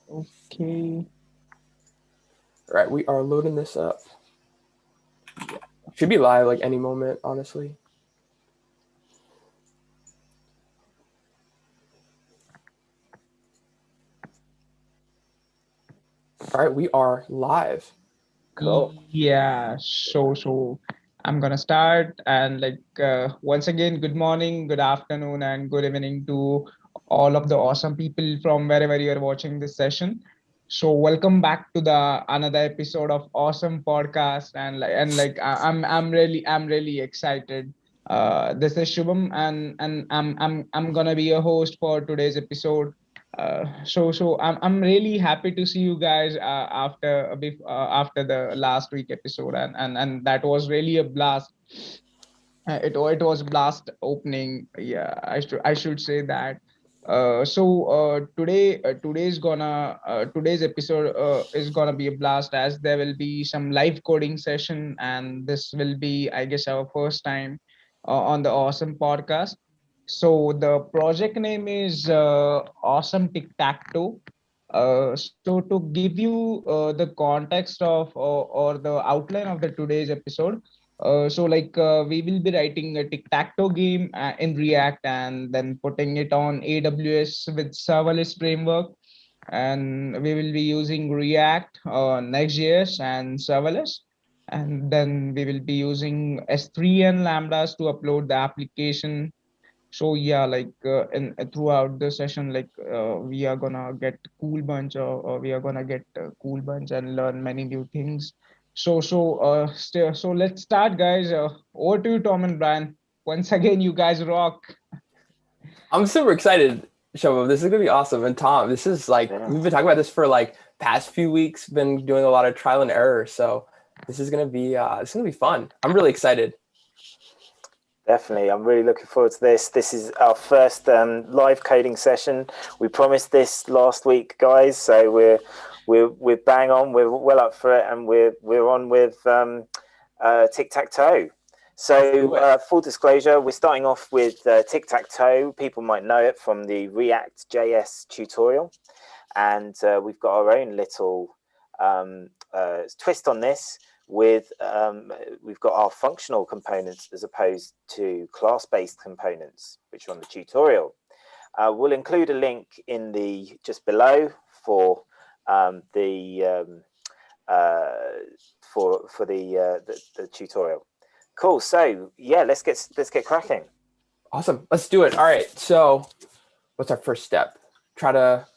Okay. All right, we are loading this up. Should be live like any moment, honestly. All right, we are live. Cool. Yeah. So I'm gonna start and once again, good morning, good afternoon, and good evening to all of the awesome people from wherever you are watching this session. So welcome back to the another episode of Awesome Podcast, I'm really excited. This is Shubham, and I'm gonna be your host for today's episode. So I'm really happy to see you guys after the last week episode, and that was really a blast. It was blast opening. Yeah, I should say that. Today's episode is gonna be a blast, as there will be some live coding session, and this will be, I guess, our first time on the Awesome Podcast. So the project name is Awesome Tic Tac Toe. So to give you the context of or the outline of the today's episode, we will be writing a tic-tac-toe game in React and then putting it on AWS with serverless framework. And we will be using React, NextJS, and serverless. And then we will be using S3 and Lambdas to upload the application. So yeah, in throughout the session, we are gonna get cool bunch, or we are gonna get a cool bunch and learn many new things. So let's start, guys. Over to you, Tom and Brian. Once again, you guys rock. I'm super excited, Shobo. This is gonna be awesome. And Tom, this is like Yeah, we've been talking about this for like past few weeks. Been doing a lot of trial and error, so this is gonna be fun. I'm really excited. definitely. I'm really looking forward to this. This is our first live coding session. We promised this last week, guys. So we're bang on. We're well up for it, and we're on with tic tac toe. Do So it. full disclosure, we're starting off with tic tac toe. People might know it from the React JS tutorial, and we've got our own little twist on this. We've got our functional components as opposed to class-based components, which are on the tutorial. We'll include a link in the just below for the tutorial. Cool. So yeah, let's get cracking. Awesome. Let's do it. All right. So, what's our first step? Try to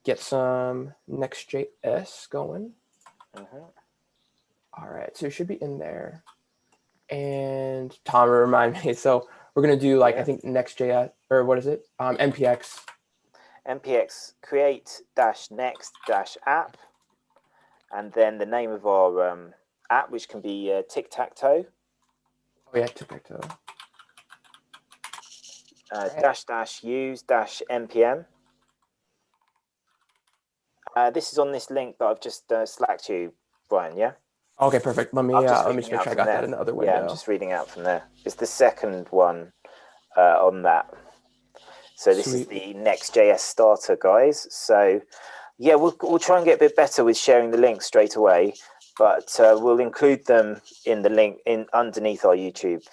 get some Next.js going. Mm-hmm. All right. So it should be in there. And Tom, remind me. So we're gonna do I think Next.js, or what is it? NPX. npx create dash next dash app, and then the name of our app, which can be tic tac toe. Oh yeah, tic-tac-toe. Dash dash use dash npm. This is on this link that I've just slacked you, Brian. Yeah. Okay, perfect. Let me I'm just just reading make out sure I from got that there. in the other Yeah, I'm window. just reading out from there. It's the second one on that. So this is Sweet. the Next.js starter, guys. So yeah, we'll try and get a bit better with sharing the links straight away, but we'll include them in the link in underneath our YouTube.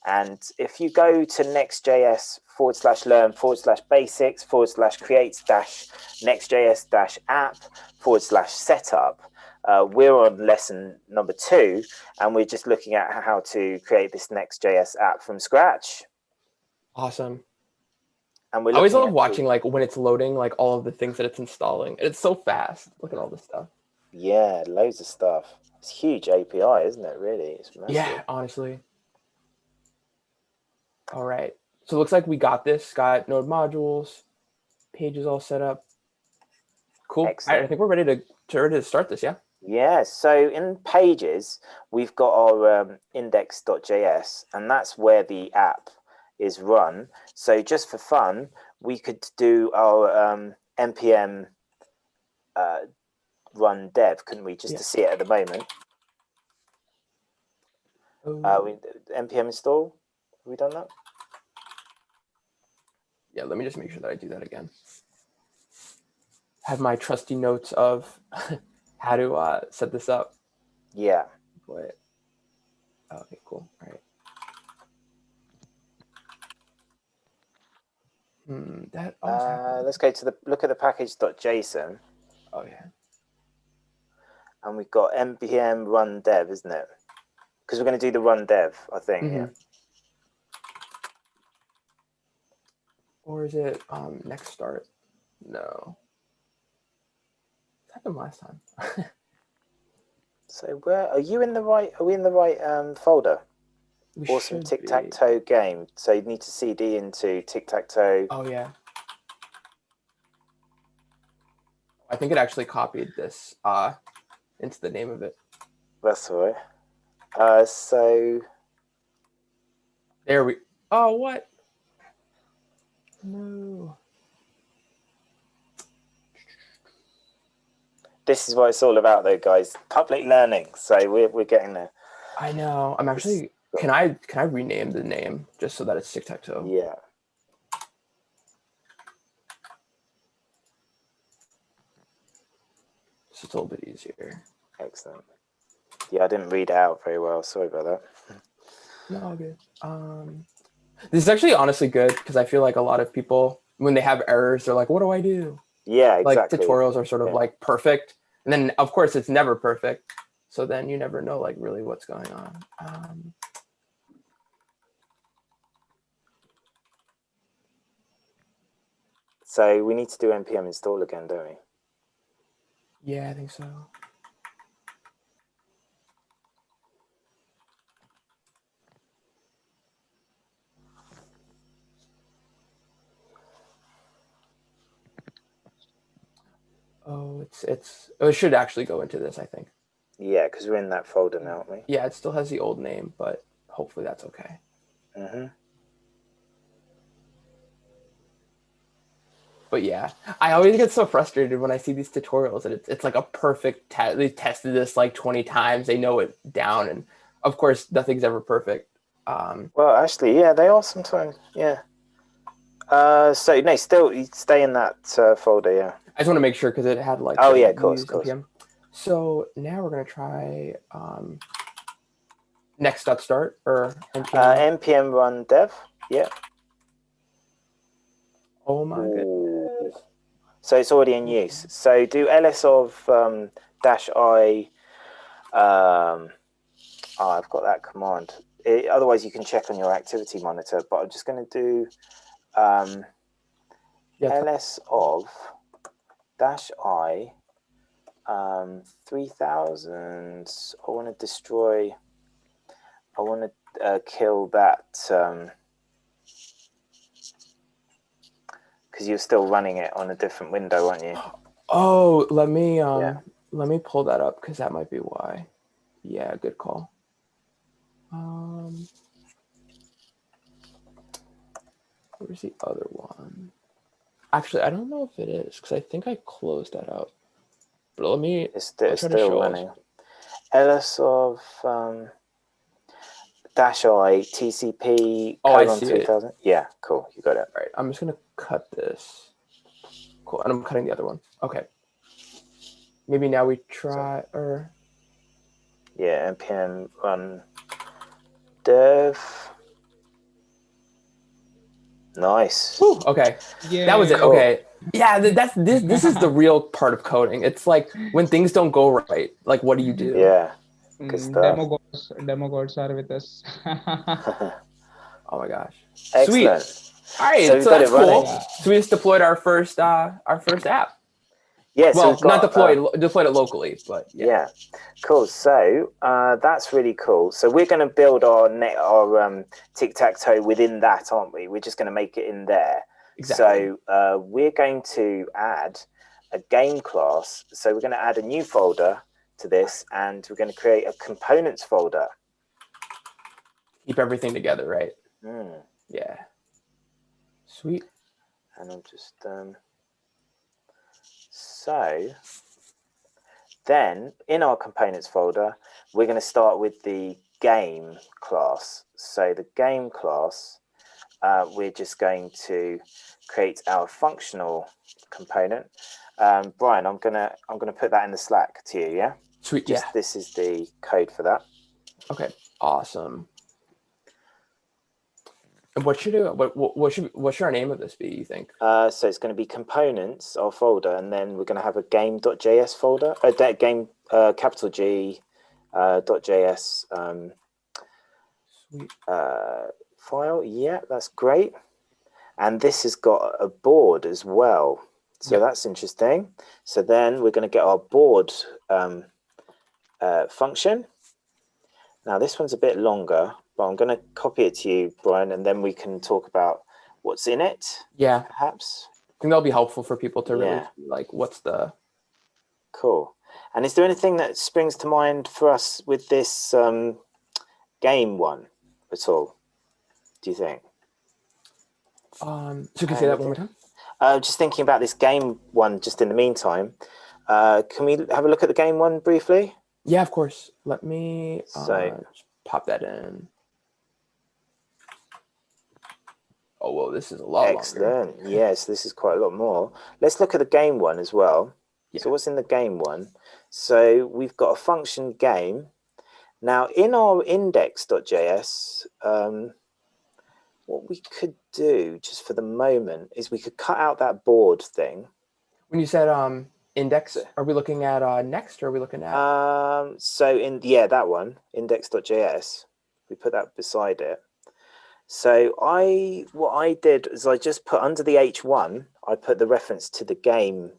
And if you go to Next.js /learn/basics/ create dash Next.js dash app / setup, we're on lesson number 2, and we're just looking at how to create this Next.js app from scratch. Awesome. And we're I always looking love at watching when it's loading all of the things that it's installing. It's so fast. Look at all this stuff. yeah, loads of stuff. It's a huge API, isn't it? Really, it's massive. Yeah, honestly. All right. So it looks like we got this. Got node modules, pages all set up. Cool. All right, I Excellent. think we're ready to start this. Yeah. Yeah, so in pages, we've got our index.js, and that's where the app is run. So just for fun, we could do our npm run dev, couldn't we, just to see it at the moment? Npm install, have we done that? Yeah, let me just make sure that I do that again. have my trusty notes of how to set this up. Yeah. What? Okay, cool. All right. That always happens. Let's go to look at the package.json, Oh yeah. and we've got npm run dev, isn't it? Because we're going to do the run dev, I think. Yeah. Or is it next start? No. It happened last time. So where are you in the right? Are we in the right folder? We Awesome should tic-tac-toe game. So you need to cd into tic-tac-toe. Oh yeah. I think it actually copied this into the name of it. That's all right. So there we. Oh what? No. this is what it's all about, though, guys. Public learning. So we're getting there. I know. I'm actually. Can I rename the name just so that it's tic-tac-toe? Yeah. So it's a little bit easier. Excellent. Yeah, I didn't read it out very well. Sorry about that. No, all good. This is actually honestly good because I feel like a lot of people, when they have errors, they're like, "What do I do?" Yeah, exactly. Like tutorials are sort of like perfect, and then of course it's never perfect. So then you never know like really what's going on. So we need to do npm install again, don't we? Yeah, I think so. Oh, it should actually go into this, I think. Yeah, because we're in that folder now, aren't we? Yeah, it still has the old name, but hopefully that's okay. But yeah, I always get so frustrated when I see these tutorials and it's like a perfect test. They tested this like 20 times. They know it down. And of course, nothing's ever perfect. Well, actually, yeah, they are sometimes. Yeah. So no, still stay in that folder. Yeah. I just want to make sure because it had like. Oh yeah, of course. So now we're gonna try next.start or npm. npm run dev. Yeah. Oh my goodness. So it's already in use. So do ls of -i. I've got that command. Otherwise, you can check on your activity monitor. But I'm just going to do ls of -i 3000. I want to destroy. I want to kill that. Because you're still running it on a different window, aren't you? Oh, let me pull that up because that might be why. Yeah, good call. Where's the other one? Actually, I don't know if it is because I think I closed that out. But let me. It's still running. ls of -i tcp colon 3000. Yeah, cool. You got it. All right, I'm just gonna cut this. Cool, and I'm cutting the other one. Okay. Maybe now we try or. Yeah, npm run dev. Nice. Whew, okay. Yeah. That was it. Okay. Yeah, this is the real part of coding. It's like when things don't go right. Like, what do you do? Yeah. Demo gods are with us. Oh my gosh. Excellent. Sweet. All right, so that's cool. So we just deployed our first app. Yeah, well, so not deployed it locally, but yeah. Cool. So that's really cool. So we're going to build our tic-tac-toe within that, aren't we? We're just going to make it in there. Exactly. So we're going to add a game class. So we're going to add a new folder to this, and we're going to create a components folder. Keep everything together, right? Yeah. Sweet. And I'm just so then in our components folder, we're going to start with the game class. So the game class, we're just going to create our functional component. Brian, I'm gonna put that in the Slack to you. Yeah. Sweet. Just this is the code for that. Okay. Awesome. And what should our name of this be, you think? So it's going to be components, our folder, and then we're going to have a game.js folder, game capital G .js Sweet. file. Yeah, that's great. And this has got a board as well. So that's interesting. So then we're going to get our board function. Now this one's a bit longer, but I'm going to copy it to you, Brian, and then we can talk about what's in it. Yeah. Perhaps. I think that'll be helpful for people to really see, like, what's the... Cool. And is there anything that springs to mind for us with this game one at all, do you think? So you can say that one more time? Just thinking about this game one just in the meantime. Can we have a look at the game one briefly? Yeah, of course. Let me just pop that in. Oh, well, this is a lot Excellent. longer. Yes, this is quite a lot more. Let's look at the game one as well. Yeah. So what's in the game one? So we've got a function game. Now in our index.js, what we could do just for the moment is we could cut out that board thing. When you said index, are we looking at next, or are we looking at? So that one, index.js, we put that beside it. So what I did is I just put under the h1, I put the reference to the game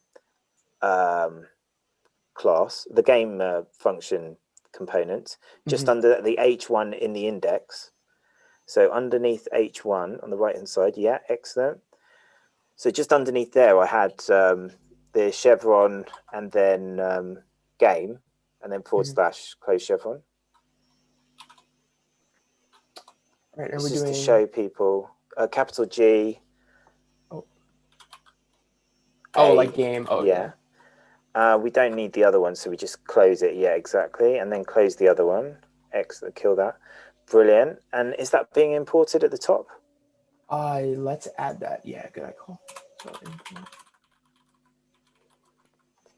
class, the game function component, just under the h1 in the index. So underneath h1 on the right hand side, yeah, excellent. So just underneath there, I had the chevron and then game, and then / close chevron. Right, are this we is doing... to show people capital G. Like game. Oh, yeah. We don't need the other one, so we just close it. Yeah, exactly. And then close the other one. Excellent. Kill that. Brilliant. And is that being imported at the top? Let's add that. Yeah, good call.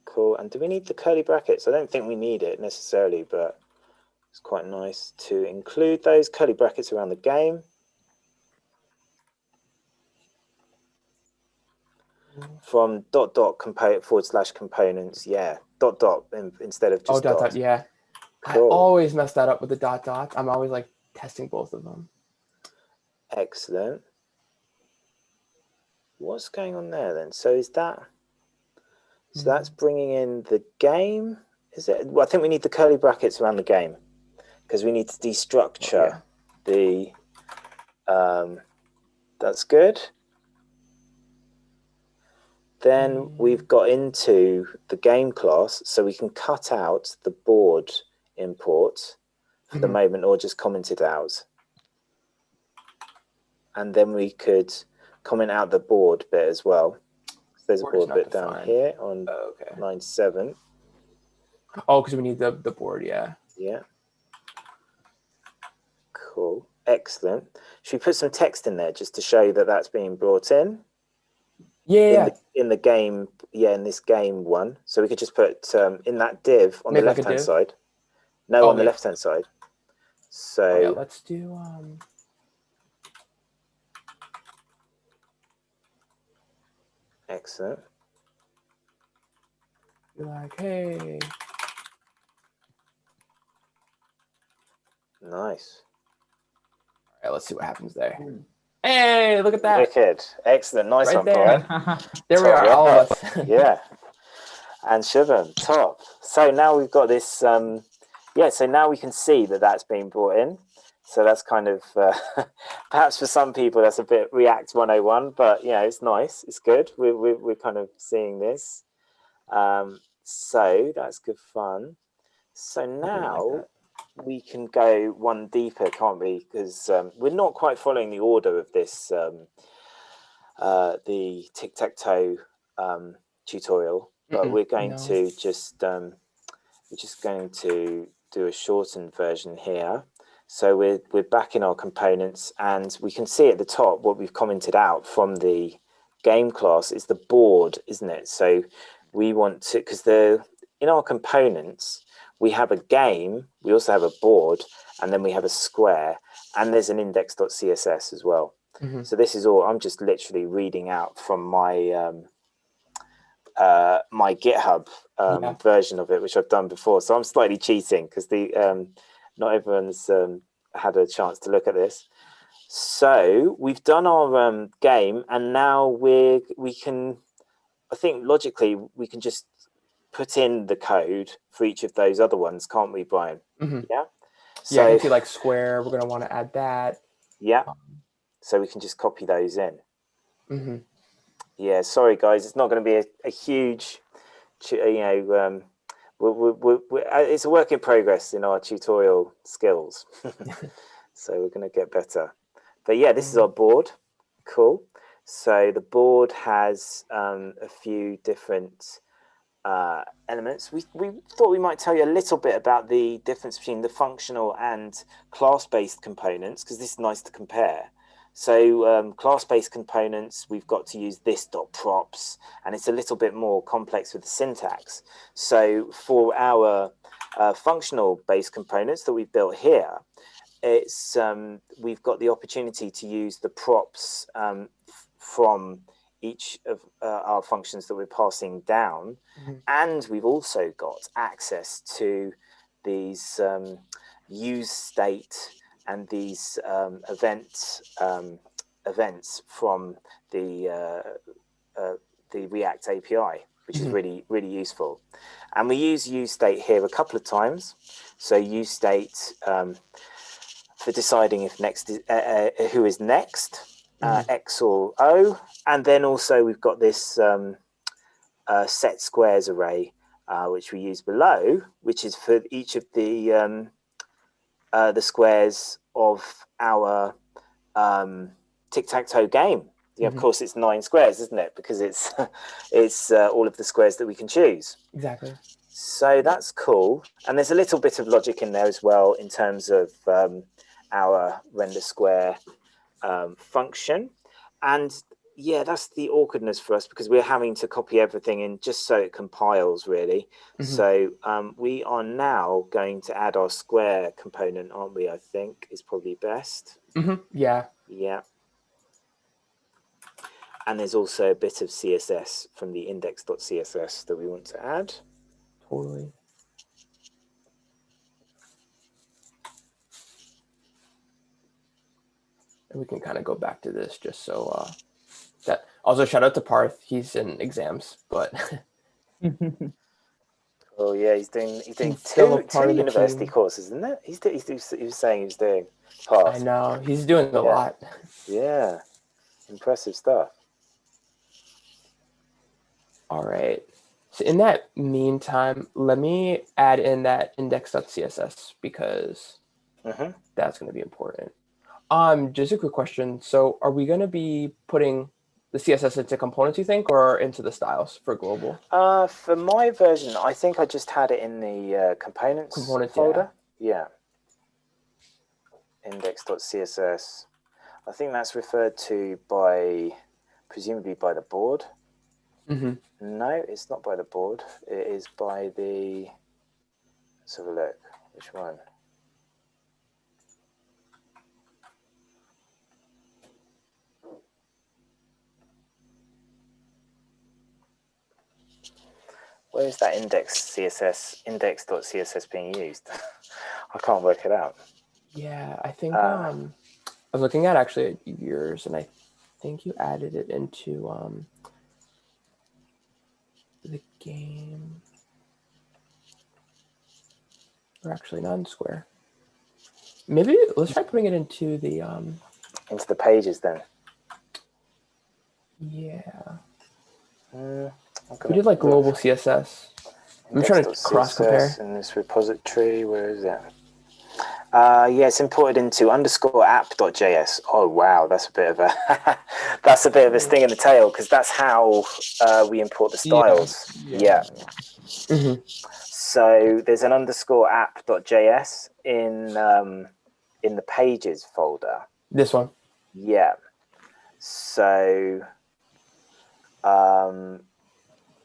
Cool. And do we need the curly brackets? I don't think we need it necessarily, but it's quite nice to include those curly brackets around the game. From / component / components. Yeah, / instead of just dot. Yeah. Cool. I always mess that up with the .. I'm always like testing both of them. Excellent. What's going on there then? So is that... So that's bringing in the game. Is it? Well, I think we need the curly brackets around the game because we need to destructure the. That's good. Then we've got into the game class, so we can cut out the board import for the moment, or just comment it out. And then we could comment out the board bit as well. There's a board bit down here on line 7. Oh, because we need the board, yeah. Yeah. Cool. Excellent. Should we put some text in there just to show that that's being brought in? Yeah. In the game, in this game one. So we could just put in that div on the left-hand side. No, on the left-hand side. So let's do excellent. You're like, hey. Nice. All right, let's see what happens there. Hey, look at that. Wicked. Excellent. Nice one, there. Brian. There we are, all of us. Yeah. And Shubham, top. So now we've got this, so now we can see that that's being brought in. So that's kind of, perhaps for some people, that's a bit React 101, but it's nice. It's good. We're kind of seeing this. So that's good fun. So now we can go one deeper, can't we? Because we're not quite following the order of this, the tic-tac-toe tutorial, but we're going to just, we're just going to do a shortened version here. So we're back in our components, and we can see at the top what we've commented out from the game class is the board, isn't it? So we want to, because in our components, we have a game, we also have a board, and then we have a square, and there's an index.css as well. So this is all, I'm just literally reading out from my my GitHub version of it, which I've done before. So I'm slightly cheating because not everyone's had a chance to look at this. So we've done our game, and now we can, I think logically, we can just put in the code for each of those other ones, can't we, Brian? Yeah. So I can see like square. We're going to want to add that. Yeah. So we can just copy those in. Yeah. Sorry, guys, it's not going to be a huge, it's a work in progress in our tutorial skills. So we're going to get better. But yeah, this is our board. Cool. So the board has a few different elements. We thought we might tell you a little bit about the difference between the functional and class-based components, because this is nice to compare. So class-based components, we've got to use this.props, and it's a little bit more complex with the syntax. So for our functional-based components that we've built here, it's we've got the opportunity to use the props from each of our functions that we're passing down, and we've also got access to these use state and these events from the React API, which is really useful. And we use use state here a couple of times. So use state for deciding if next is who is next, X or O, and then also we've got this set squares array, which we use below, which is for each of the squares of our tic-tac-toe game. Yeah, of course, it's 9 squares, isn't it? Because it's all of the squares that we can choose. Exactly. So that's cool. And there's a little bit of logic in there as well in terms of our render square function. And yeah, that's the awkwardness for us, because we're having to copy everything in just so it compiles, really. So we are now going to add our square component, aren't we? I think is probably best. Yeah. Yeah. And there's also a bit of CSS from the index.css that we want to add. Totally. And we can kind of go back to this just so that. Also, shout out to Parth. He's in exams, but. Oh yeah, he's doing still two university courses, isn't it? He was saying he was doing Parth. I know, he's doing a lot. Yeah, impressive stuff. All right. So in that meantime, let me add in that index.css, because that's going to be important. Just a quick question. So are we going to be putting the CSS into components, you think, or into the styles for global? For my version, I think I just had it in the components folder. Yeah. Index.css. I think that's referred to presumably by the board. No, it's not by the board. It is by the. Let's have a look. Which one? Where is that index.css being used? I can't work it out. Yeah, I think I was looking at actually yours, and I think you added it into the game. Or actually not in Square. Maybe let's try putting it into the into the pages then. Yeah. We did like global CSS. I'm trying to cross compare. In this repository, where is that? Yeah, it's imported into _app.js. Oh wow, that's a bit of a a sting in the tail, because that's how we import the styles. Yeah. So there's an _app.js in the pages folder. This one. Yeah. So So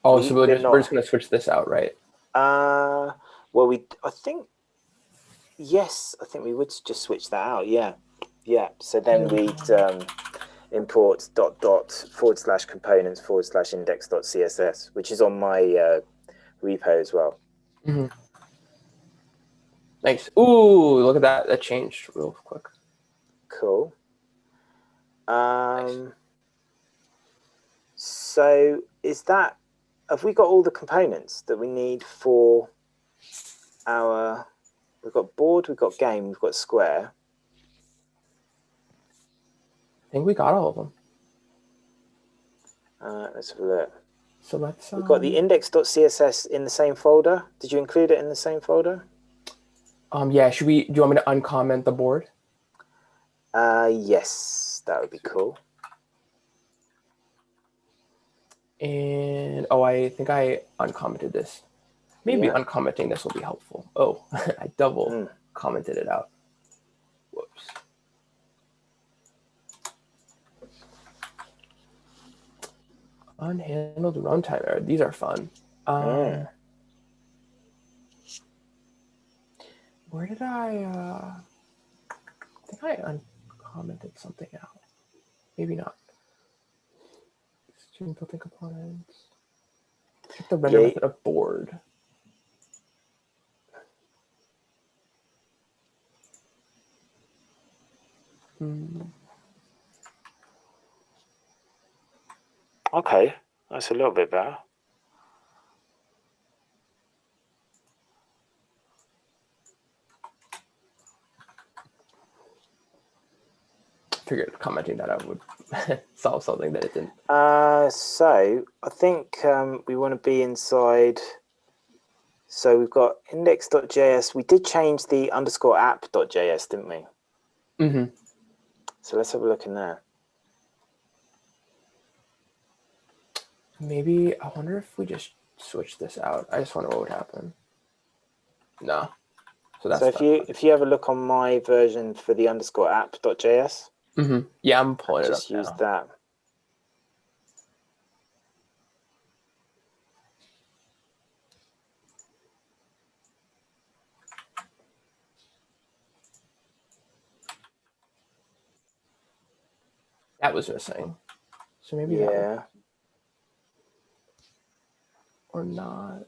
we're just going to switch this out, right? Well, I think we would just switch that out. Yeah. So then we'd import /components/index.css, which is on my repo as well. Mm-hmm. Nice. Ooh, look at that. That changed real quick. Cool. Nice. So have we got all the components that we need for we've got board, we've got game, we've got square. I think we got all of them. Let's have a look. So let's. We've got the index.css in the same folder. Did you include it in the same folder? Yeah. Do you want me to uncomment the board? Yes, that would be cool. And I think I uncommented this. Maybe uncommenting this will be helpful. Oh, I double commented it out. Whoops. Unhandled runtime error. These are fun. Where did I think I uncommented something out. Maybe not. Student built-in components. Check the render method of board. Okay, that's a little bit better. Figured commenting that out would solve something that it didn't. So I think we want to be inside. So we've got index.js. We did change the _app.js, didn't we? Mm-hmm. So let's have a look in there. Maybe, I wonder if we just switch this out. I just wonder what would happen. No. So if you have a look on my version for the _app.js. Mm-hmm. Yeah, I'm pulling it up. Just use that. That was missing. So maybe that or not.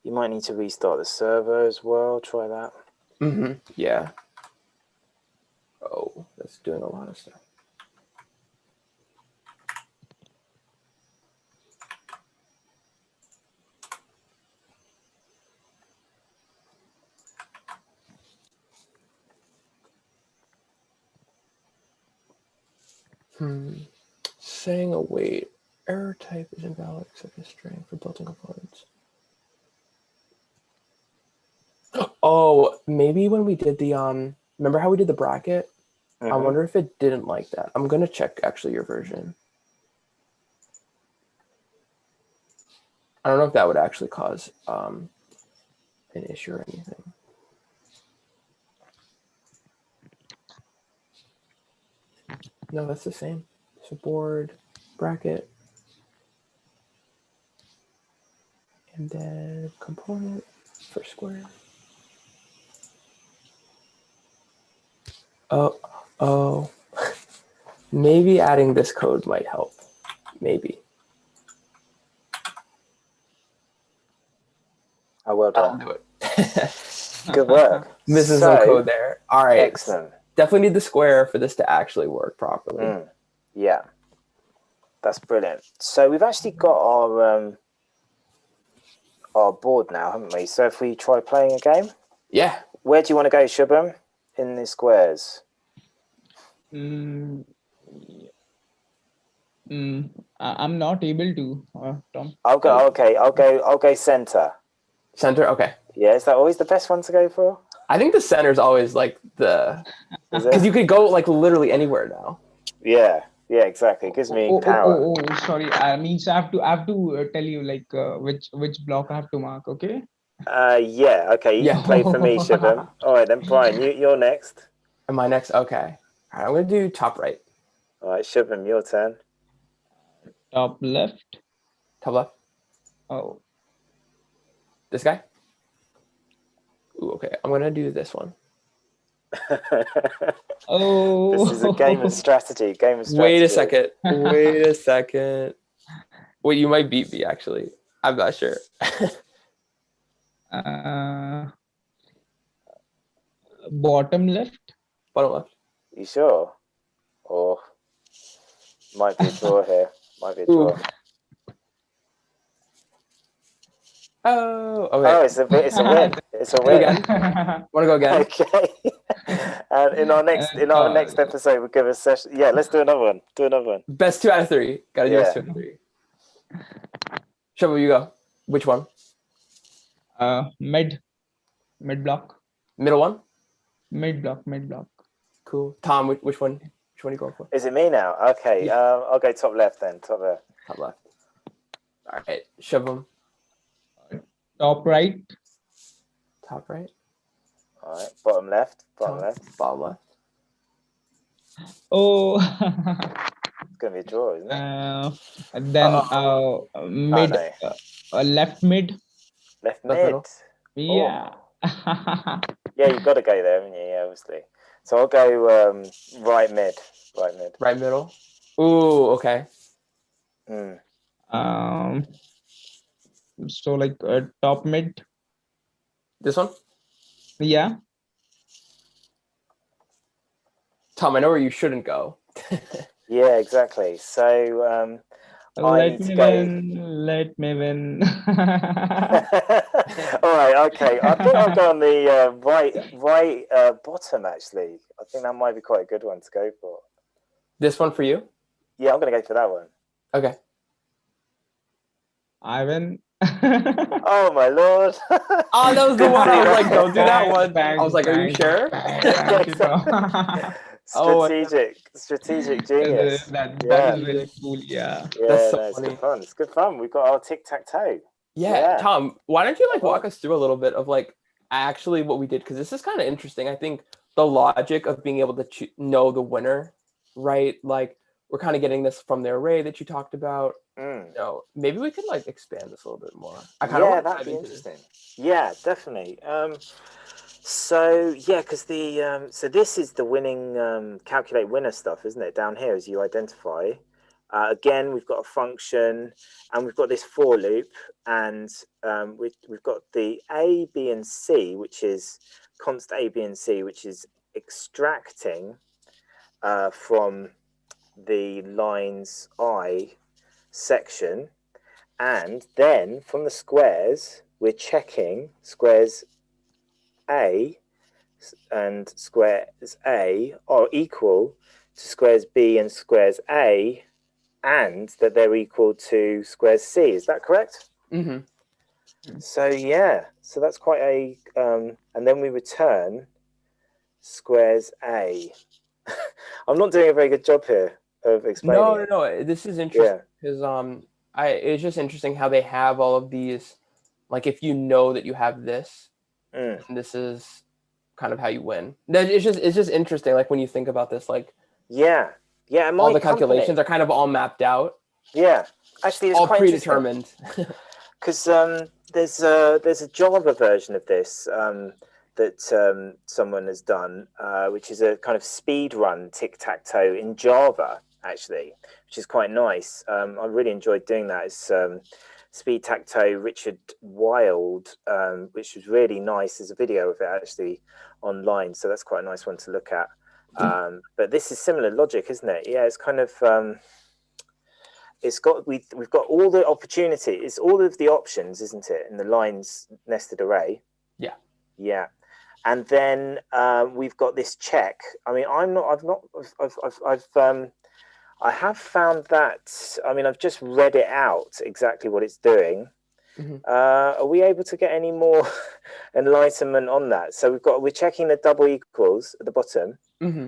You might need to restart the server as well. Try that. Mm-hmm. Yeah. Oh, that's doing a lot of stuff. Saying await. Error type is invalid except a string for built-in components. Oh, maybe when we did the remember how we did the bracket? Mm-hmm. I wonder if it didn't like that. I'm gonna check actually your version. I don't know if that would actually cause an issue or anything. No, that's the same. So board, bracket, and then component for square. Oh. Maybe adding this code might help. Maybe. Oh, well done. I'll do it. Good work. Missing some code there. All right. Excellent. Definitely need the square for this to actually work properly. Yeah. That's brilliant. So we've actually got our board now, haven't we? So if we try playing a game? Yeah. Where do you want to go, Shubham? In the squares? I'm not able to, Tom. I'll go center. Center, okay. Yeah, is that always the best one to go for? I think the center is always like because you could go like literally anywhere now. Yeah, exactly. It gives me power. Sorry. I have to tell you like which block I have to mark. Okay. Yeah. Okay. You can play for me, Shubham. All right, then, Brian. You're next. Am I next? Okay. All right, I'm gonna do top right. All right, Shubham, your turn. Top left. Top left. Oh. This guy? Ooh, okay. I'm gonna do this one. Oh. This is a game of strategy. Wait a second. Wait a second. Wait, you might beat me actually. I'm not sure. Bottom left. Bottom left. You sure? Or might be a draw here. Might be a draw. Ooh. Oh, okay. Oh, it's a win. It's a win. Again? Want to go again? Okay. And in our next episode, we'll give a session. Yeah, let's do another one. Do another one. Best 2 out of 3. Gotta do best 2 out of 3. Shovel, you go. Which one? Mid block. Middle one? Mid block. Cool. Tom, which one? Which one are you going for? Is it me now? Okay. Yeah. I'll go top left then. Top left. Top left. All right. Shove them. Top right. Top right. All right. Bottom left. Bottom left. Bottom left. Oh. It's gonna be a draw, isn't it? And then mid. Left mid. Left mid. Middle. Yeah. Oh. Yeah, you've got to go there, haven't you? Yeah, obviously. So I'll go right mid. Right mid. Right middle. Ooh, okay. So like top mid. This one? Yeah. Tom, I know where you shouldn't go. Yeah, exactly. So let me win. All right, okay. I think I'll go on the right bottom, actually. I think that might be quite a good one to go for. This one for you? Yeah, I'm going to go for that one. Okay. I win. Oh, my Lord. Oh, that was the one. I was like, don't do that one. Thanks, I was like, are you sure? Strategic genius. That is really cool. Yeah. That's so it's funny. good fun. It's good fun. We've got our tic-tac-toe. Yeah, Tom, why don't you walk us through a little bit of actually what we did? Because this is kind of interesting. I think the logic of being able to know the winner, right? Like we're kind of getting this from the array that you talked about. Maybe we could expand this a little bit more. I kind of want to that'd be interesting. Yeah, definitely. So yeah, because so this is the winning calculate winner stuff, isn't it? Down here as you identify. Again, we've got a function, and we've got this for loop, and we've got the A, B, and C, which is const A, B, and C, which is extracting from the lines I section, and then from the squares, we're checking squares A and squares A are equal to squares B and squares A, and that they're equal to squares C. Is that correct? Mm-hmm. So yeah, so that's quite a and then we return squares A. I'm not doing a very good job here of explaining. No. This is interesting because it's just interesting how they have all of these. Like if you know that you have this, and this is kind of how you win. It's just interesting. Like when you think about this, yeah, all the calculations are kind of all mapped out. Yeah, actually, it's all quite predetermined. Because there's a Java version of this that someone has done, which is a kind of speed run tic-tac-toe in Java, actually, which is quite nice. I really enjoyed doing that. It's Speed Tacto Richard Wild, which was really nice. There's a video of it actually online, so that's quite a nice one to look at. But this is similar logic, isn't it? Yeah, it's kind of we've got all the opportunity. It's all of the options, isn't it, in the lines nested array? Yeah. And then we've got this check. I mean, I have found that. I mean, I've just read it out exactly what it's doing. Mm-hmm. Are we able to get any more enlightenment on that? So we're checking the double equals at the bottom. Mm-hmm.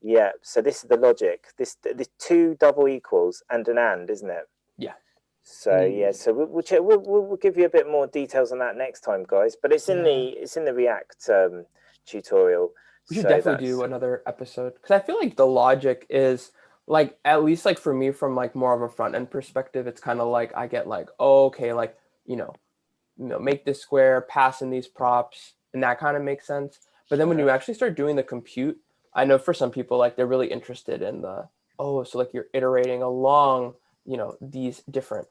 Yeah. So this is the logic. This two double equals and an and, isn't it? Yeah. So yeah. So we'll give you a bit more details on that next time, guys. But it's in the React tutorial. We should definitely do another episode because I feel like the logic is like at least like for me from like more of a front end perspective, it's kind of like I get like, oh, okay, like, make this square, pass in these props, and that kind of makes sense. But then when you actually start doing the compute, I know for some people, like they're really interested in so like you're iterating along, these different,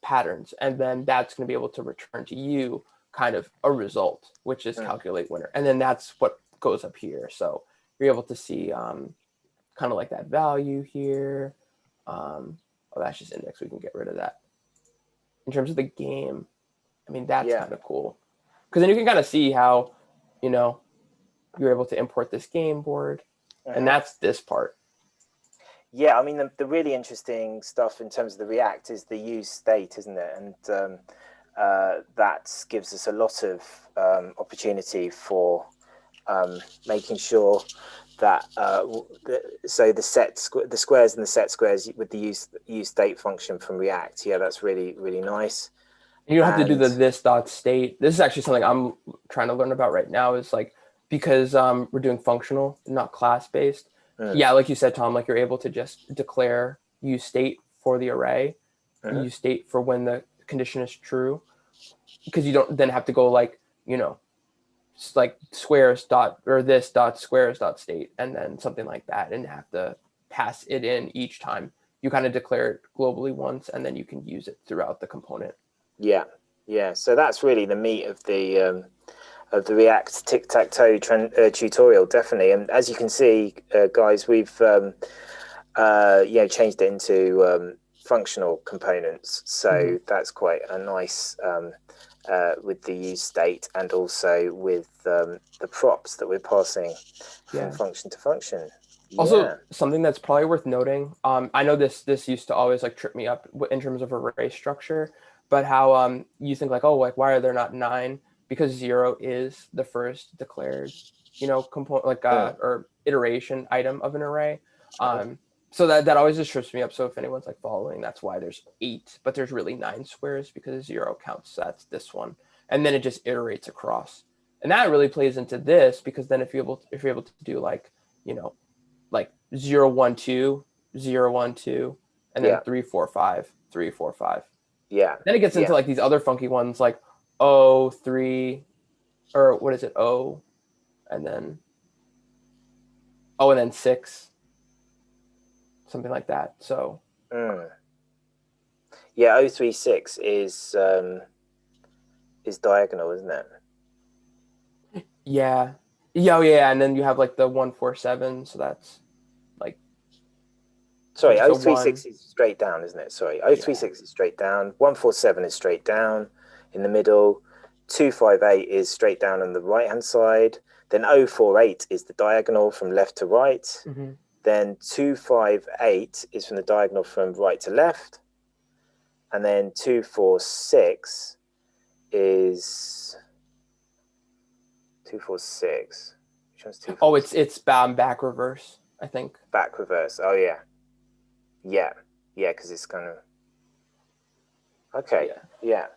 patterns. And then that's going to be able to return to you kind of a result, which is calculate winner. And then that's what goes up here. So you're able to see kind of like that value here. That's just index. We can get rid of that. In terms of the game, I mean, that's kind of cool. Because then you can kind of see how, you're able to import this game board. And that's this part. Yeah, I mean, the really interesting stuff in terms of the React is the use state, isn't it? And that gives us a lot of opportunity for making sure that the squares and the set squares with the use state function from React. Yeah, that's really, really nice. And you don't have to do the this.state. This is actually something I'm trying to learn about right now, is like, because we're doing functional, not class-based. Yeah, like you said, Tom, like you're able to just declare use state for the array, use state for when the condition is true, because you don't then have to go like, like squares dot or this dot squares dot state and then something like that, and have to pass it in each time. You kind of declare it globally once, and then you can use it throughout the component. Yeah. So that's really the meat of the React tic-tac-toe tutorial, definitely. And as you can see, guys, we've changed it into functional components. So that's quite a nice with the use state, and also with the props that we're passing from function to function. Also, something that's probably worth noting, I know this used to always like trip me up in terms of array structure, but how you think like, oh, like why are there not 9? Because 0 is the first declared, component, like or iteration item of an array. So that always just trips me up. So if anyone's like following, that's why there's 8, but there's really 9 squares, because 0 counts. So that's this one, and then it just iterates across, and that really plays into this, because then if you're able to do like, like 0, 1, 2, 0, 1, 2, and then 3, 4, 5, 3, 4, 5. Yeah. Then it gets into like these other funky ones like O, 3, or what is it? O, and then 6, something like that. So. Yeah, 036 is diagonal, isn't it? Yeah. Yeah, and then you have like the 147, so that's like. Sorry, 036 is straight down, isn't it? Sorry, 036 is straight down. 147 is straight down in the middle. 258 is straight down on the right-hand side. Then 048 is the diagonal from left to right. Then 258 is from the diagonal from right to left. And then 246 is 246. Which one's 246? Oh, it's back reverse, I think. Back reverse. Oh yeah. Yeah, because it's kind of okay. Yeah.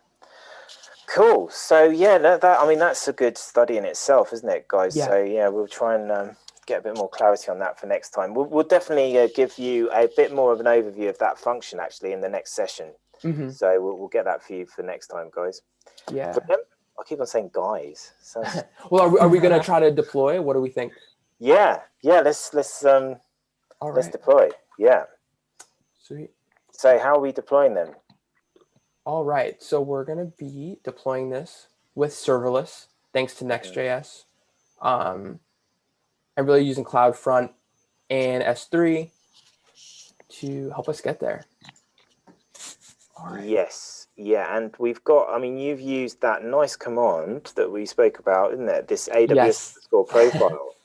Cool. So I mean that's a good study in itself, isn't it, guys? Yeah. So we'll try and get a bit more clarity on that for next time. We'll definitely give you a bit more of an overview of that function actually in the next session. So we'll get that for you for next time, guys. Yeah. I keep on saying guys. Well, are we gonna try to deploy? What do we think? Yeah. Let's deploy. Yeah. Sweet. So how are we deploying them? All right. So we're gonna be deploying this with serverless, thanks to NextJS. I'm really using CloudFront and S3 to help us get there. All right. Yes. Yeah, and we've got, I mean, you've used that nice command that we spoke about, isn't it? This AWS score profile.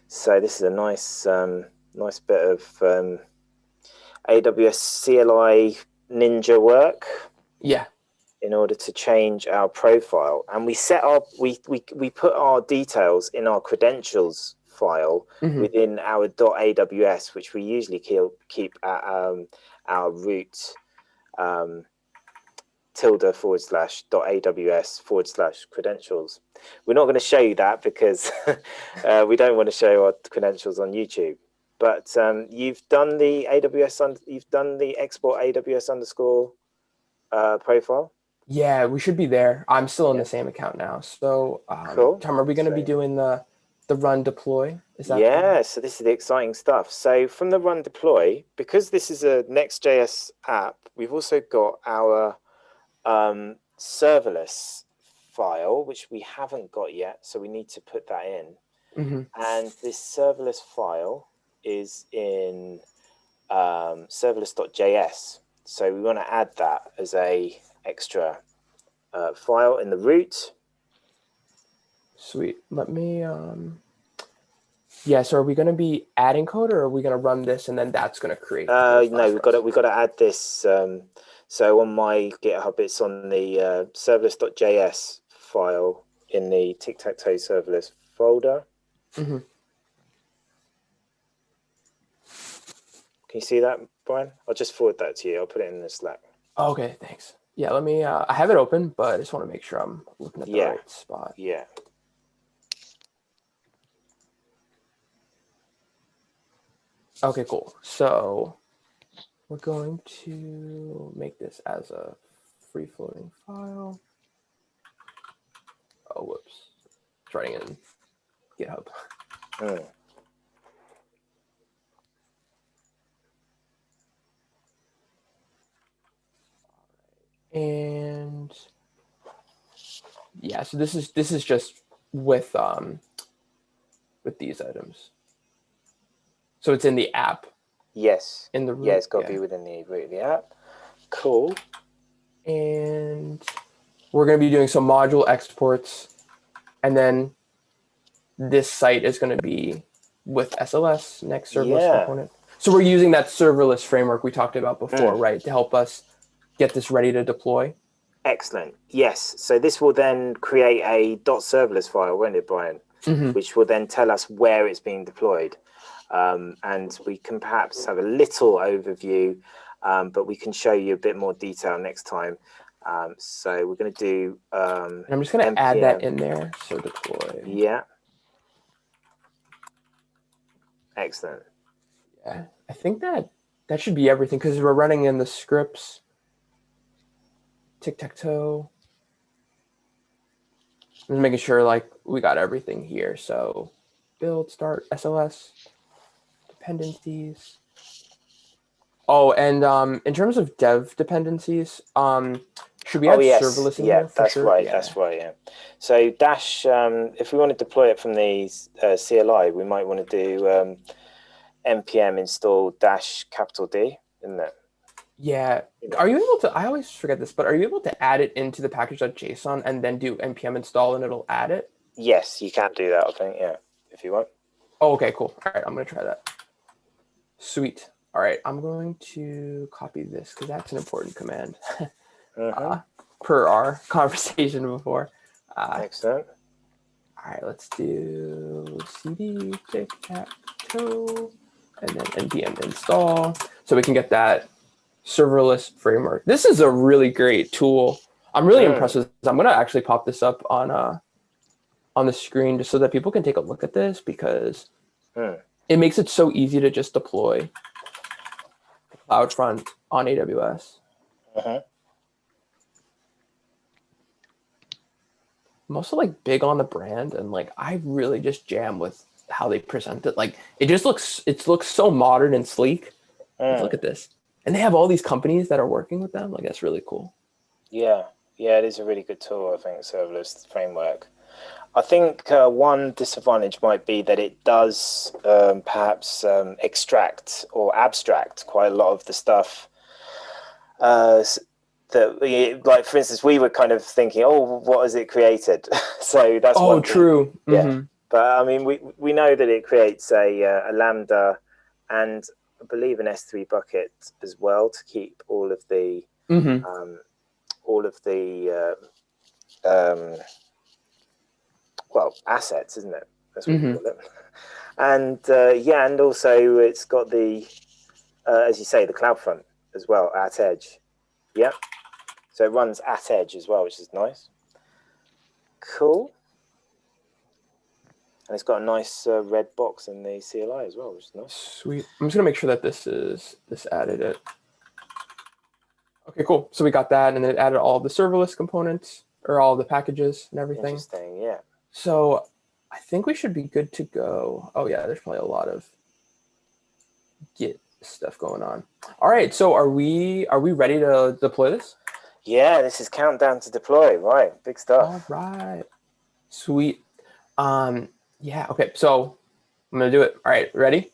So this is a nice bit of AWS CLI ninja work. Yeah. In order to change our profile, and we put our details in our credentials file within our .aws, which we usually keep at our root ~.aws/credentials. We're not going to show you that because we don't want to show our credentials on YouTube. but you've done the AWS, you've done the export AWS underscore profile. Yeah, we should be there. I'm still in the same account now. So, cool. Tom, are we going to be doing the run deploy? Is that yeah, so this is the exciting stuff. So from the run deploy, because this is a Next.js app, we've also got our serverless file, which we haven't got yet. So we need to put that in. And this serverless file is in serverless.js. So we want to add that as a extra file in the root. Sweet. Let me, yeah, so are we going to be adding code, or are we going to run this and then that's going to create? No, we've got to add this. So on my GitHub, it's on the serverless.js file in the tic-tac-toe serverless folder. Can you see that, Brian? I'll just forward that to you. I'll put it in the Slack. Okay, thanks. Yeah, let me, I have it open, but I just want to make sure I'm looking at the right spot. Yeah. Okay, cool. So we're going to make this as a free floating file. Oh, whoops. It's writing in GitHub. And yeah, so this is just with these items. So it's in the app. Yes. In the root. Yeah, it's got to be within the root of the app. Cool. And we're going to be doing some module exports, and then this site is going to be with SLS, next serverless component. So we're using that serverless framework we talked about before, right, to help us get this ready to deploy. Excellent. Yes. So this will then create a .serverless file, won't it, Brian? Which will then tell us where it's being deployed. And we can perhaps have a little overview, but we can show you a bit more detail next time. So we're going to do and I'm just going to add that in there. So deploy. Yeah. Excellent. Yeah, I think that should be everything, because we're running in the scripts. Tic-tac-toe. Just making sure like we got everything here. So build, start, SLS, dependencies. Oh, and in terms of dev dependencies, should we add serverless in there? That's sure? right. Yeah. That's right. Yeah. So dash, if we want to deploy it from the CLI, we might want to do npm install dash $D, isn't it? Yeah. Are you able to? I always forget this, but are you able to add it into the package.json and then do npm install and it'll add it? Yes, you can do that. I think. Yeah, if you want. Oh, okay, cool. All right, I'm gonna try that. Sweet. All right, I'm going to copy this because that's an important command per our conversation before. Excellent. All right, let's do cd tic-tac-toe and then npm install so we can get that serverless framework. This is a really great tool. I'm really impressed with this. I'm going to actually pop this up on the screen just so that people can take a look at this, because it makes it so easy to just deploy CloudFront on AWS. I'm also like big on the brand, and like I really just jam with how they present it. Like it looks so modern and sleek. Look at this. And they have all these companies that are working with them. Like that's really cool. Yeah, it is a really good tool, I think, serverless framework. I think one disadvantage might be that it does perhaps extract or abstract quite a lot of the stuff. Like for instance, we were kind of thinking, oh, what has it created? So that's one thing. True. Yeah, but I mean, we know that it creates a Lambda and I believe an S3 bucket as well to keep all of the assets, isn't it? That's what we call it. And and also it's got the as you say, the CloudFront as well at Edge. Yeah, so it runs at Edge as well, which is nice. Cool. And it's got a nice red box in the CLI as well, which is nice. Sweet. I'm just gonna make sure that this added it. Okay, cool. So we got that, and then it added all the serverless components, or all the packages and everything. Interesting, yeah. So I think we should be good to go. Oh yeah, there's probably a lot of Git stuff going on. All right, so are we ready to deploy this? Yeah, this is countdown to deploy. Right, big stuff. All right, sweet. Yeah. Okay, so I'm gonna do it. All right, ready?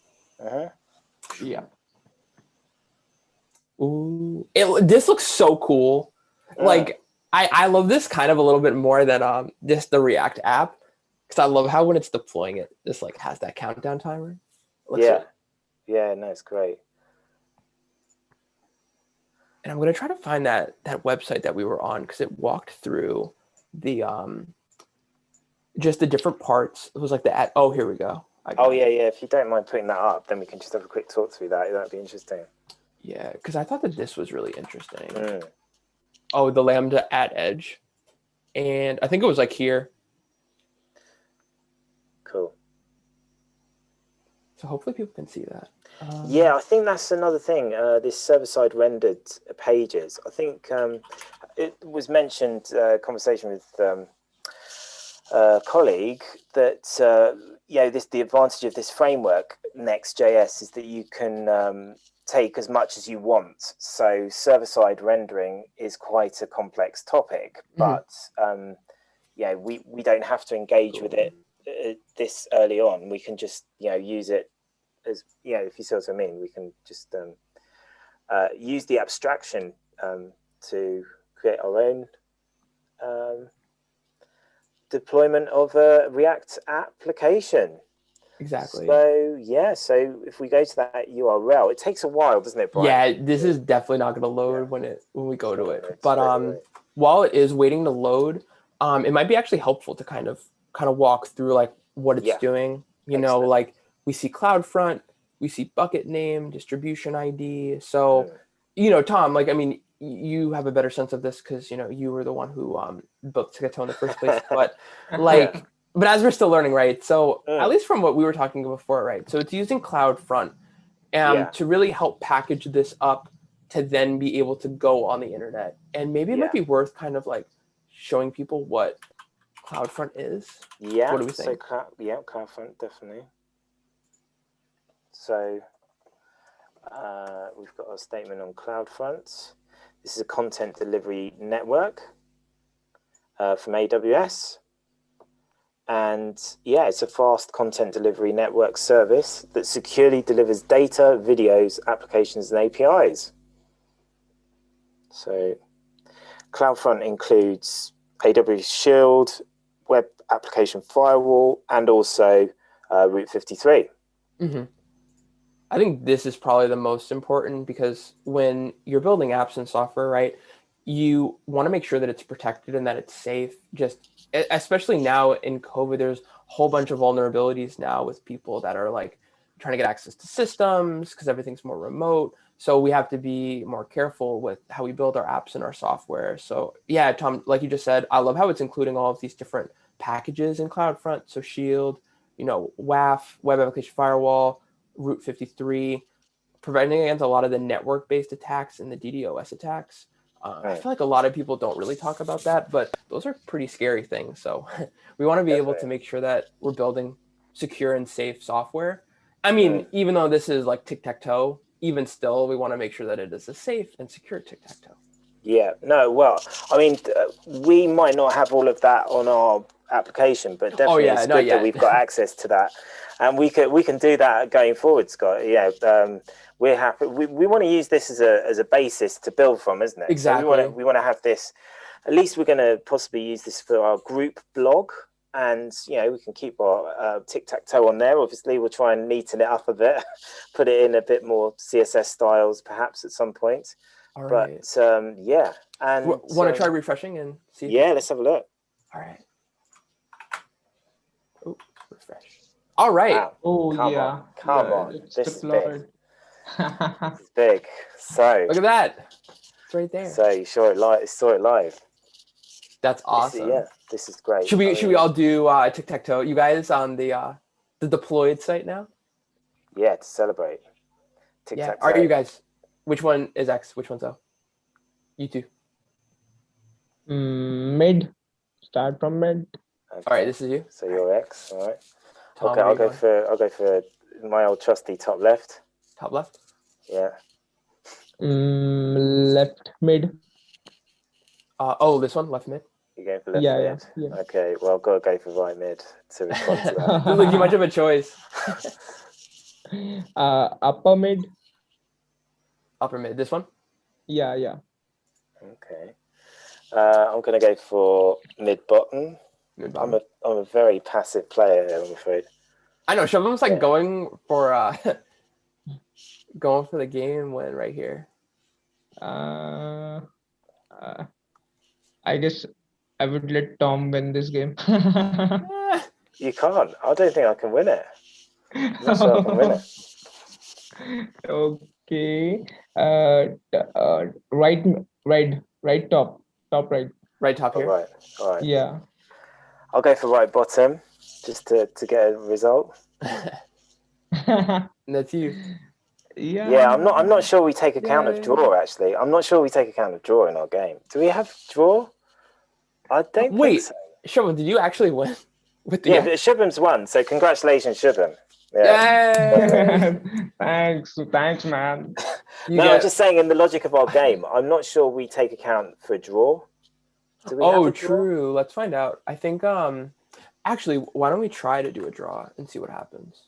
Yeah. Ooh, this looks so cool. Like I love this kind of a little bit more than just the React app, because I love how when it's deploying it, this like has that countdown timer. Yeah, no, it's great. And I'm gonna try to find that website that we were on, because it walked through the just the different parts. It was like the oh, here we go. Oh yeah. If you don't mind putting that up, then we can just have a quick talk through that. That'd be interesting. Yeah, because I thought that this was really interesting. Oh, the Lambda at Edge. And I think it was like here. Cool. So hopefully people can see that. Yeah, I think that's another thing. This server-side rendered pages. I think it was mentioned, conversation with a colleague, that the advantage of this framework, NextJS, is that you can take as much as you want. So server-side rendering is quite a complex topic, but we don't have to engage with it this early on. We can just use it as if you see what I mean. We can just use the abstraction to create our own deployment of a React application. Exactly. So if we go to that URL, it takes a while, doesn't it, Brian? Yeah, this is definitely not going to load when we go to it. But while it is waiting to load, it might be actually helpful to kind of walk through like what it's doing. Excellent. Like we see CloudFront, we see bucket name, distribution ID. So, Tom, like, I mean, you have a better sense of this because you were the one who built Ticketo in the first place. But but as we're still learning, right? So at least from what we were talking before, right? So it's using CloudFront to really help package this up to then be able to go on the internet. And maybe it might be worth kind of like showing people what CloudFront is. Yeah. What do we think? So CloudFront, definitely. So we've got a statement on CloudFront. This is a content delivery network from AWS. And it's a fast content delivery network service that securely delivers data, videos, applications, and APIs. So CloudFront includes AWS Shield, Web Application Firewall, and also Route 53. I think this is probably the most important, because when you're building apps and software, right, you want to make sure that it's protected and that it's safe. Just especially now in COVID, there's a whole bunch of vulnerabilities now with people that are like trying to get access to systems because everything's more remote. So we have to be more careful with how we build our apps and our software. So yeah, Tom, like you just said, I love how it's including all of these different packages in CloudFront. So Shield, WAF, Web Application Firewall, Route 53, preventing against a lot of the network-based attacks and the DDoS attacks. I feel like a lot of people don't really talk about that, but those are pretty scary things. So we want to be able to make sure that we're building secure and safe software. I mean, even though this is like tic-tac-toe, even still, we want to make sure that it is a safe and secure tic-tac-toe. Yeah, no, well, I mean, we might not have all of that on our application, but definitely it's good that we've got access to that. And we can do that going forward, Scott. We're happy. We want to use this as a basis to build from, isn't it? Exactly. So we want to have this. At least we're going to possibly use this for our group blog, and we can keep our tic-tac-toe on there. Obviously, we'll try and neaten it up a bit, put it in a bit more CSS styles, perhaps at some point. All right. But and want to try refreshing and see? Yeah, let's have a look. All right. Oh, refresh. All right. Wow. Oh, come on. This is big. It's big. So look at that. It's right there. So you saw it live. That's awesome. This is great. Should we all do tic-tac-toe? You guys on the deployed site now? Yeah, to celebrate. Tic-tac-toe. Are you guys? Which one is X? Which one's O? You two. Mid. Start from mid. Okay. All right, this is you. So you're X. All right. Tom, okay, I'll go for my old trusty top left. Top left. Yeah. Left mid. This one, left mid. You're going for left mid. Yeah. Okay, well, I've got to go for right mid to respond to that. Doesn't give you much of a choice. Upper mid. Upper mid. This one. Yeah. Okay. I'm going to go for mid bottom. Mid bottom. I'm a very passive player here, I'm afraid. I know. Shabam's like going for the game win right here. I guess I would let Tom win this game. You can't. I don't think I can win it. I'm not sure I can win it. Okay. Right top right. Right top here. All right. Yeah. I'll go for right bottom just to get a result. And that's you. Yeah, I'm not sure we take account of draw, actually. I'm not sure we take account of draw in our game. Do we have draw? I don't think so. Shubham, did you actually win? With the Shubham's won, so congratulations, Shubham. Yeah. Thanks, man. I'm just saying, in the logic of our game, I'm not sure we take account for a draw. Do we have a draw? True. Let's find out. I think, actually, why don't we try to do a draw and see what happens?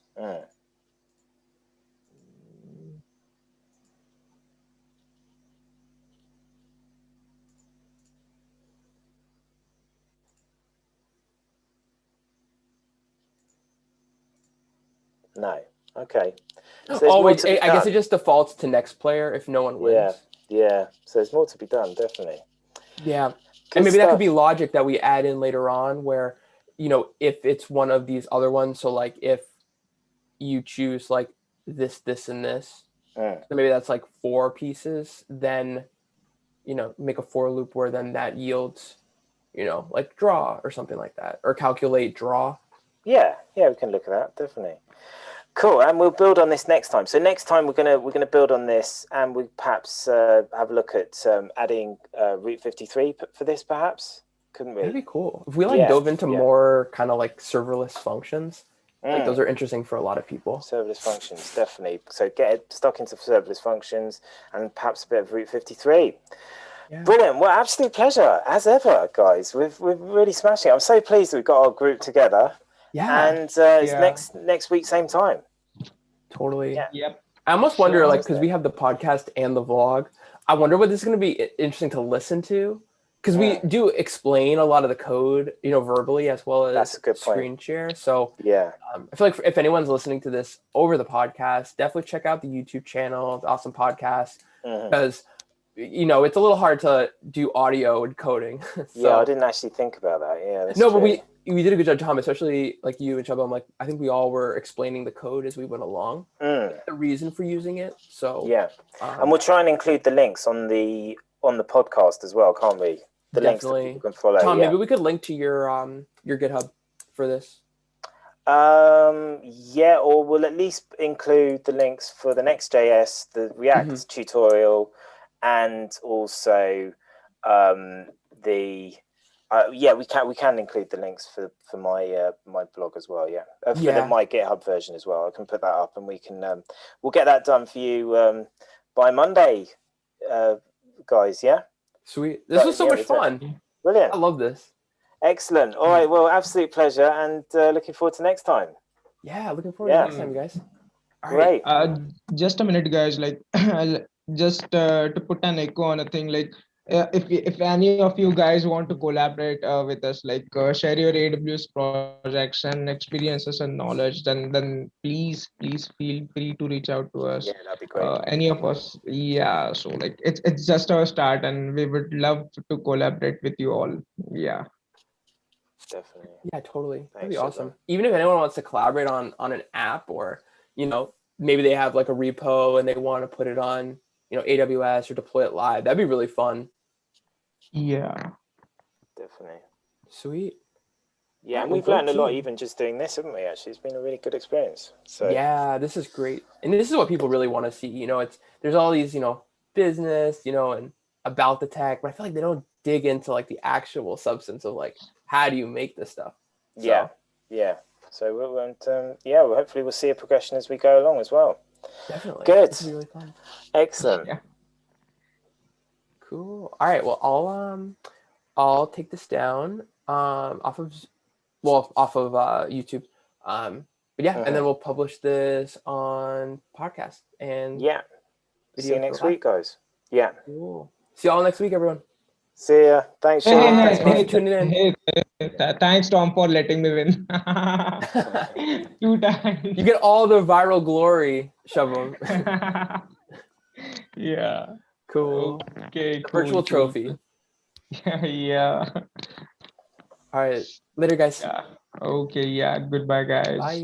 No. Okay. So I guess it just defaults to next player if no one wins. Yeah. So there's more to be done, definitely. Yeah. And maybe that could be logic that we add in later on where, if it's one of these other ones, so like if you choose like this, and this, so maybe that's like 4 pieces, then, make a for loop where then that yields, like draw or something like that, or calculate draw. Yeah, we can look at that, definitely. Cool, and we'll build on this next time. So next time we're gonna build on this, and we perhaps have a look at adding Route 53 for this, perhaps. Couldn't we? That'd be cool if we dove into more kind of like serverless functions. Like those are interesting for a lot of people. Serverless functions, definitely. So get stuck into serverless functions and perhaps a bit of Route 53. Yeah. Brilliant. Well, absolute pleasure as ever, guys. We're really smashing it. I'm so pleased that we've got our group together. Yeah. And it's next week, same time. Totally. Yeah. Yep. I almost wonder, because we have the podcast and the vlog, I wonder what this is going to be interesting to listen to. Because we do explain a lot of the code, verbally as well as screen share. So I feel like if anyone's listening to this over the podcast, definitely check out the YouTube channel, the AWSome podcast, because it's a little hard to do audio and coding. I didn't actually think about that. Yeah, that's true. But we did a good job, Tom, especially like you and Chubba. I think we all were explaining the code as we went along, the reason for using it. So and we'll try and include the links on the podcast as well, can't we? The links that people can follow. Tom, maybe we could link to your GitHub for this. Or we'll at least include the links for the Next.js, the React tutorial, and also we can include the links for my my blog as well. My GitHub version as well. I can put that up, and we can we'll get that done for you by Monday, guys. Yeah. Sweet. This was so much fun. Brilliant. I love this. Excellent. All right. Well, absolute pleasure, and looking forward to next time. Yeah, looking forward to next time, guys. All right. Just a minute, guys. Just to put an echo on a thing, if any of you guys want to collaborate with us, share your AWS projects and experiences and knowledge, then please feel free to reach out to us. Yeah, that'd be great. Any of us. Yeah. So it's just our start, and we would love to collaborate with you all. Yeah. Definitely. Yeah, totally. That'd be awesome. Even if anyone wants to collaborate on an app, or maybe they have like a repo and they want to put it on AWS or deploy it live, that'd be really fun. Yeah. Definitely. definitely. Sweet. Yeah, and Well, we've go learned a lot team. even just doing this, haven't we? Actually, it's been a really good experience. So Yeah, this is great, and this is what people really want to see. There's all these business, and about the tech, but I feel like they don't dig into like the actual substance of like how do you make this stuff. yeah. So well, hopefully we'll see a progression as we go along as well. Definitely. Good. This will be really fun. Excellent. Yeah. Cool. All right. Well, I'll take this down off of YouTube. But yeah, and then we'll publish this on podcast and See you video next for live. week, guys. Yeah. Cool. See y'all next week, everyone. See ya. Thanks, Sean. Thanks, Thanks for tuning in. Thanks, Tom, for letting me win. 2 times. You get all the viral glory, shove 'em. Yeah. Cool. Okay. The virtual trophy. Yeah. All right. Later, guys. Yeah. Okay. Yeah. Goodbye, guys. Bye.